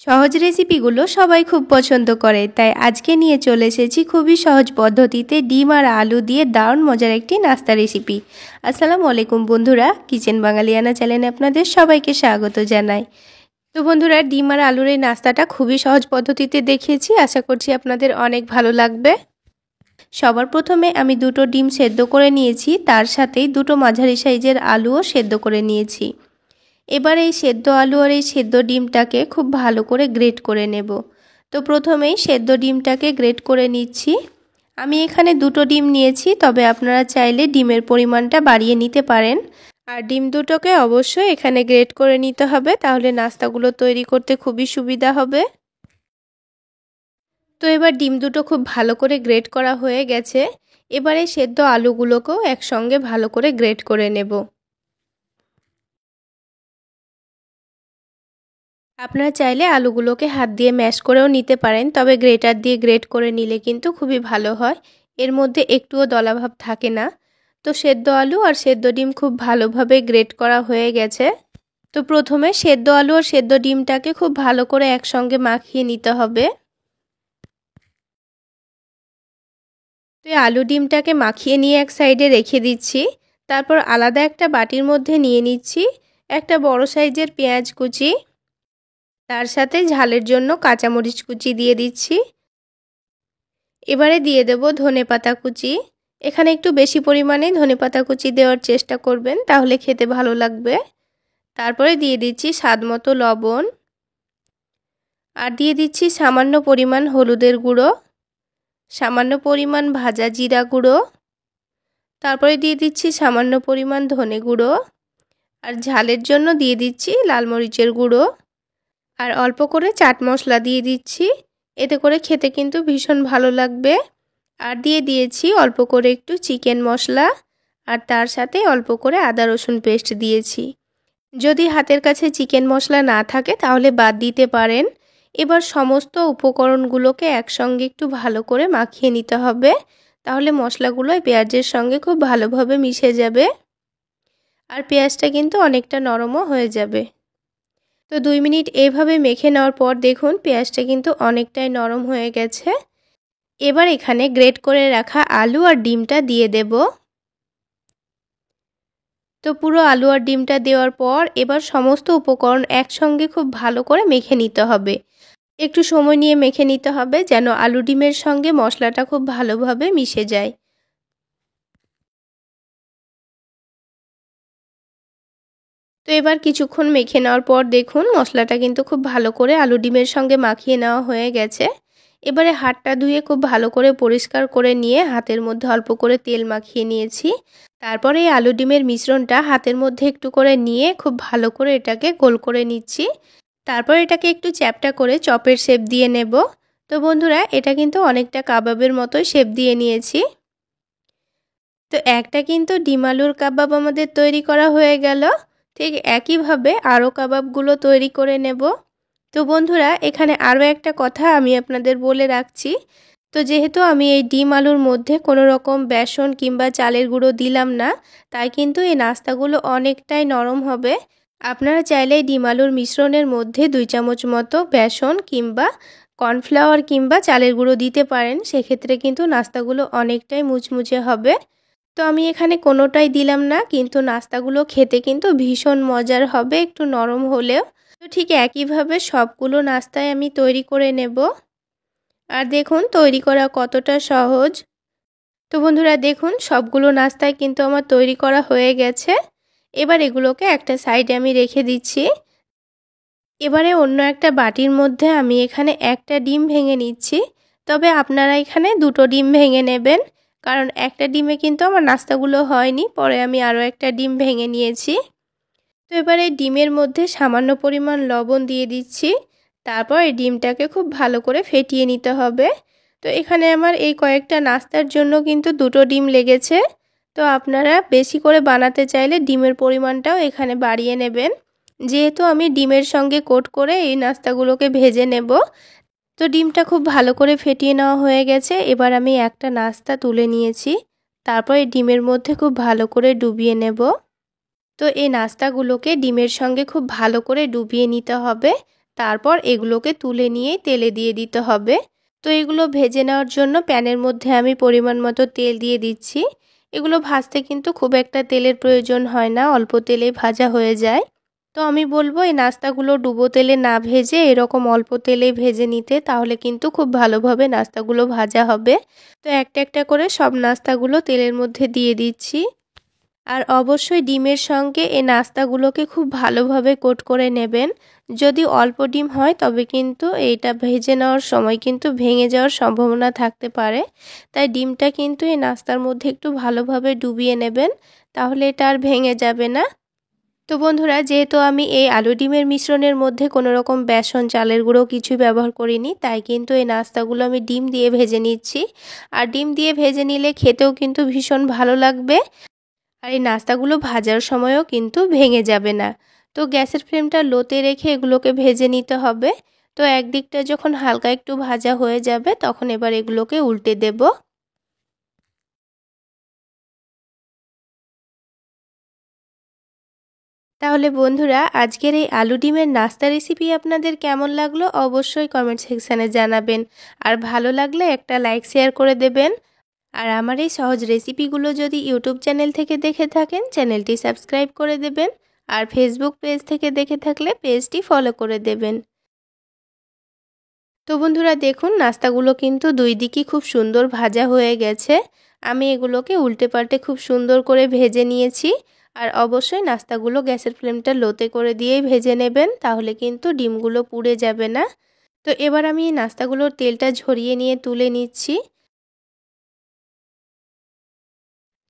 সহজ রেসিপিগুলো সবাই খুব পছন্দ করে, তাই আজকে নিয়ে চলে এসেছি খুবই সহজ পদ্ধতিতে ডিম আর আলু দিয়ে দারুণ মজার একটি নাস্তা রেসিপি। আসসালামু আলাইকুম বন্ধুরা, কিচেন বাঙালিয়ানা চ্যানেলে আপনাদের সবাইকে স্বাগত জানাই। তো বন্ধুরা, ডিম আর আলুর এই নাস্তাটা খুবই সহজ পদ্ধতিতে দেখিয়েছি, আশা করছি আপনাদের অনেক ভালো লাগবে। সবার প্রথমে আমি দুটো ডিম সেদ্ধ করে নিয়েছি, তার সাথেই দুটো মাঝারি সাইজের আলুও সেদ্ধ করে নিয়েছি। এবার এই সেদ্ধ আলু আর এই সেদ্ধ ডিমটাকে খুব ভালো করে গ্রেট করে নেব। তো প্রথমেই সেদ্ধ ডিমটাকে গ্রেট করে নিচ্ছি। আমি এখানে দুটো ডিম নিয়েছি, তবে আপনারা চাইলে ডিমের পরিমাণটা বাড়িয়ে নিতে পারেন। আর ডিম দুটোকে অবশ্যই এখানে গ্রেট করে নিতে হবে, তাহলে নাস্তাগুলো তৈরি করতে খুবই সুবিধা হবে। তো এবার ডিম দুটো খুব ভালো করে গ্রেট করা হয়ে গেছে। এবারে সেদ্ধ আলুগুলোকেও একসঙ্গে ভালো করে গ্রেট করে নেব। আপনারা চাইলে আলুগুলোকে হাত দিয়ে ম্যাশ করেও নিতে পারেন, তবে গ্রেটার দিয়ে গ্রেট করে নিলে কিন্তু খুবই ভালো হয়, এর মধ্যে একটুও দলাভাব থাকে না। তো সেদ্ধ আলু আর সেদ্ধ ডিম খুব ভালোভাবে গ্রেট করা হয়ে গেছে। তো প্রথমে সেদ্ধ আলু আর সেদ্ধ ডিমটাকে খুব ভালো করে একসঙ্গে মাখিয়ে নিতে হবে। তো এই আলু ডিমটাকে মাখিয়ে নিয়ে এক সাইডে রেখে দিচ্ছি। তারপর আলাদা একটা বাটির মধ্যে নিয়ে নিচ্ছি একটা বড় সাইজের পেঁয়াজ কুচি, তার সাথে ঝালের জন্য কাঁচামরিচ কুচি দিয়ে দিচ্ছি। এবারে দিয়ে দেব ধনেপাতা কুচি। এখানে একটু বেশি পরিমাণে ধনেপাতা কুচি দেওয়ার চেষ্টা করবেন, তাহলে খেতে ভালো লাগবে। তারপরে দিয়ে দিচ্ছি স্বাদমতো লবণ, আর দিয়ে দিচ্ছি সামান্য পরিমাণ হলুদের গুঁড়ো, সামান্য পরিমাণ ভাজা জিরা গুঁড়ো, তারপরে দিয়ে দিচ্ছি সামান্য পরিমাণ ধনে গুঁড়ো, আর ঝালের জন্য দিয়ে দিচ্ছি লাল মরিচের গুঁড়ো, আর অল্প করে চাট মশলা দিয়ে দিচ্ছি। এতে করে খেতে কিন্তু ভীষণ ভালো লাগবে। আর দিয়ে দিয়েছি অল্প করে একটু চিকেন মশলা, আর তার সাথে অল্প করে আদা রসুন পেস্ট দিয়েছি। যদি হাতের কাছে চিকেন মশলা না থাকে তাহলে বাদ দিতে পারেন। এবার সমস্ত উপকরণগুলোকে একসঙ্গে একটু ভালো করে মাখিয়ে নিতে হবে, তাহলে মশলাগুলো পেঁয়াজের সঙ্গে খুব ভালোভাবে মিশে যাবে, আর পেঁয়াজটা কিন্তু অনেকটা নরমও হয়ে যাবে। তো 2 মিনিট এইভাবে মেখে নেওয়ার পর দেখুন পেঁয়াজটা কিন্তু অনেকটাই নরম হয়ে গেছে। এবার এখানে গ্রেট করে রাখা আলু আর ডিমটা দিয়ে দেব। তো পুরো আলু আর ডিমটা দেওয়ার পর এবার সমস্ত উপকরণ একসঙ্গে খুব ভালো করে মেখে নিতে হবে। একটু সময় নিয়ে মেখে নিতে হবে, যেন আলু ডিমের সঙ্গে মশলাটা খুব ভালোভাবে মিশে যায়। তো এবার কিছুক্ষণ মেখে নেওয়ার পর দেখুন মশলাটা কিন্তু খুব ভালো করে আলু ডিমের সঙ্গে মাখিয়ে নেওয়া হয়ে গেছে। এবারে হাতটা ধুয়ে খুব ভালো করে পরিষ্কার করে নিয়ে হাতের মধ্যে অল্প করে তেল মাখিয়ে নিয়েছি। তারপরে এই আলু ডিমের মিশ্রণটা হাতের মধ্যে একটু করে নিয়ে খুব ভালো করে এটাকে গোল করে নিচ্ছি। তারপর এটাকে একটু চ্যাপ্টা করে চপের শেপ দিয়ে নেব। তো বন্ধুরা, এটা কিন্তু অনেকটা কাবাবের মতোই শেপ দিয়ে নিয়েছি। তো একটা কিন্তু ডিম আলুর কাবাব আমাদের তৈরি করা হয়ে গেল। ঠিক একইভাবে আরও কাবাবগুলো তৈরি করে নেব। তো বন্ধুরা, এখানে আরও একটা কথা আমি আপনাদের বলে রাখছি। তো যেহেতু আমি এই ডিম আলুর মধ্যে কোনো রকম বেসন কিংবা চালের গুঁড়ো দিলাম না, তাই কিন্তু এই নাস্তাগুলো অনেকটাই নরম হবে। আপনারা চাইলে ডিম আলুর মিশ্রণের মধ্যে 2 চামচ মতো বেসন কিংবা কর্নফ্লাওয়ার কিংবা চালের গুঁড়ো দিতে পারেন, সেক্ষেত্রে কিন্তু নাস্তাগুলো অনেকটাই মুচমুচে হবে। তো আমি এখানে কোনোটাই দিলাম না, কিন্তু নাস্তাগুলো খেতে কিন্তু ভীষণ মজার হবে একটু নরম হলেও। তো ঠিক একইভাবে সবগুলো নাস্তাই আমি তৈরি করে নেব। আর দেখুন তৈরি করা কতটা সহজ। তো বন্ধুরা দেখুন সবগুলো নাস্তাই কিন্তু আমার তৈরি করা হয়ে গেছে। এবার এগুলোকে একটা সাইডে আমি রেখে দিচ্ছি। এবারে অন্য একটা বাটির মধ্যে আমি এখানে একটা ডিম ভেঙে নিচ্ছি। তবে আপনারা এখানে দুটো ডিম ভেঙে নেবেন, কারণ একটা ডিমে কিন্তু আমার নাস্তাগুলো হয়নি, পরে আমি আরও একটা ডিম ভেঙে নিয়েছি। তো এবারে ডিমের মধ্যে সামান্য পরিমাণ লবণ দিয়ে দিচ্ছি। তারপর এই ডিমটাকে খুব ভালো করে ফেটিয়ে নিতে হবে। তো এখানে আমার এই কয়েকটা নাস্তার জন্য কিন্তু দুটো ডিম লেগেছে। তো আপনারা বেশি করে বানাতে চাইলে ডিমের পরিমাণটাও এখানে বাড়িয়ে নেবেন। যেহেতু আমি ডিমের সঙ্গে কোট করে এই নাস্তাগুলোকে ভেজে নেব, তো ডিমটা খুব ভালো করে ফেটিয়ে নেওয়া হয়ে গেছে। এবার আমি একটা নাস্তা তুলে নিয়েছি, তারপর এই ডিমের মধ্যে খুব ভালো করে ডুবিয়ে নেব। তো এই নাস্তাগুলোকে ডিমের সঙ্গে খুব ভালো করে ডুবিয়ে নিতে হবে, তারপর এগুলোকে তুলে নিয়ে তেলে দিয়ে দিতে হবে। তো এগুলো ভেজে নেওয়ার জন্য প্যানের মধ্যে আমি পরিমাণ মতো তেল দিয়ে দিচ্ছি। এগুলো ভাজতে কিন্তু খুব একটা তেলের প্রয়োজন হয় না, অল্প তেলেই ভাজা হয়ে যায়। তো আমি বলবো এই নাস্তাগুলো ডুবো তেলে না ভেজে এরকম অল্প তেলেই ভেজে নিতে, তাহলে কিন্তু খুব ভালোভাবে নাস্তাগুলো ভাজা হবে। তো একটা একটা করে সব নাস্তাগুলো তেলের মধ্যে দিয়ে দিচ্ছি। আর অবশ্যই ডিমের সঙ্গে এই নাস্তাগুলোকে খুব ভালোভাবে কোট করে নেবেন। যদি অল্প ডিম হয় তবে কিন্তু এইটা ভেজে নেওয়ার সময় কিন্তু ভেঙে যাওয়ার সম্ভাবনা থাকতে পারে। তাই ডিমটা কিন্তু এই নাস্তার মধ্যে একটু ভালোভাবে ডুবিয়ে নেবেন, তাহলে এটা আর ভেঙে যাবে না। তো বন্ধুরা, যেহেতু আমি এই আলু ডিমের মিশ্রণের মধ্যে কোনো রকম বেসন চালের গুঁড়ো কিছু ব্যবহার করিনি, তাই কিন্তু এই নাস্তাগুলো আমি ডিম দিয়ে ভেজে নিচ্ছি। আর ডিম দিয়ে ভেজে নিলে খেতেও কিন্তু ভীষণ ভালো লাগবে। আর এই নাস্তাগুলো ভাজার সময়ও কিন্তু ভেঙে যাবে না। তো গ্যাসের ফ্লেমটা লোতে রেখে এগুলোকে ভেজে নিতে হবে। তো একদিকটা যখন হালকা একটু ভাজা হয়ে যাবে তখন এবার এগুলোকে উল্টে দেব। তাহলে বন্ধুরা, আজকের এই আলু ডিমের নাস্তা রেসিপি আপনাদের কেমন লাগলো অবশ্যই কমেন্ট সেকশানে জানাবেন। আর ভালো লাগলে একটা লাইক শেয়ার করে দেবেন। আর আমার এই সহজ রেসিপিগুলো যদি ইউটিউব চ্যানেল থেকে দেখে থাকেন চ্যানেলটি সাবস্ক্রাইব করে দেবেন। আর ফেসবুক পেজ থেকে দেখে থাকলে পেজটি ফলো করে দেবেন। তো বন্ধুরা দেখুন, নাস্তাগুলো কিন্তু দুই দিকই খুব সুন্দর ভাজা হয়ে গেছে। আমি এগুলোকে উল্টে পাল্টে খুব সুন্দর করে ভেজে নিয়েছি। আর অবশ্যই নাস্তাগুলো গ্যাসের ফ্লেমটা লোতে করে দিয়েই ভেজে নেবেন, তাহলে কিন্তু ডিমগুলো পুড়ে যাবে না। তো এবার আমি এই নাস্তাগুলোর তেলটা ঝরিয়ে নিয়ে তুলে নিচ্ছি।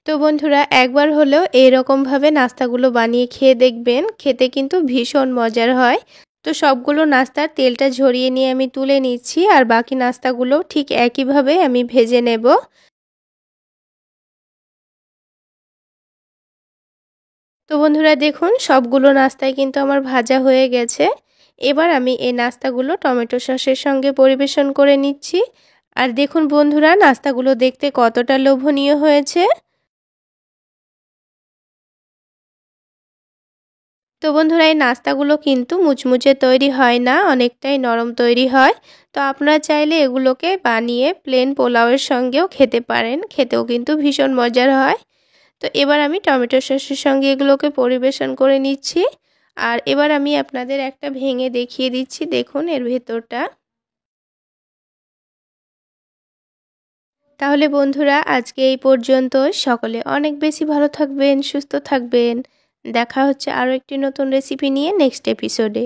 তো বন্ধুরা, একবার হলেও এইরকমভাবে নাস্তাগুলো বানিয়ে খেয়ে দেখবেন, খেতে কিন্তু ভীষণ মজার হয়। তো সবগুলো নাস্তার তেলটা ঝরিয়ে নিয়ে আমি তুলে নিচ্ছি, আর বাকি নাস্তাগুলো ঠিক একইভাবে আমি ভেজে নেব। তো বন্ধুরা দেখুন, সবগুলো নাস্তাই কিন্তু আমার ভাজা হয়ে গেছে। এবার আমি এই নাস্তাগুলো টমেটো সসের সঙ্গে পরিবেশন করে নিচ্ছি। আর দেখুন বন্ধুরা, নাস্তাগুলো দেখতে কতটা লোভনীয় হয়েছে। তো বন্ধুরা, এই নাস্তাগুলো কিন্তু মুচমুচে তৈরি হয় না, অনেকটাই নরম তৈরি হয়। তো আপনারা চাইলে এগুলোকে বানিয়ে প্লেন পোলাওয়ের সঙ্গেও খেতে পারেন, খেতেও কিন্তু ভীষণ মজার হয়। তো এবার আমি টমেটো সসের সঙ্গে এগুলোকে পরিবেশন করে নিচ্ছি। আর এবার আমি আপনাদের একটা ভেঙে দেখিয়ে দিচ্ছি, দেখুন এর ভেতরটা। তাহলে বন্ধুরা, আজকে এই পর্যন্ত। সকলে অনেক বেশি ভালো থাকবেন, সুস্থ থাকবেন। দেখা হচ্ছে আরও একটি নতুন রেসিপি নিয়ে নেক্সট এপিসোডে।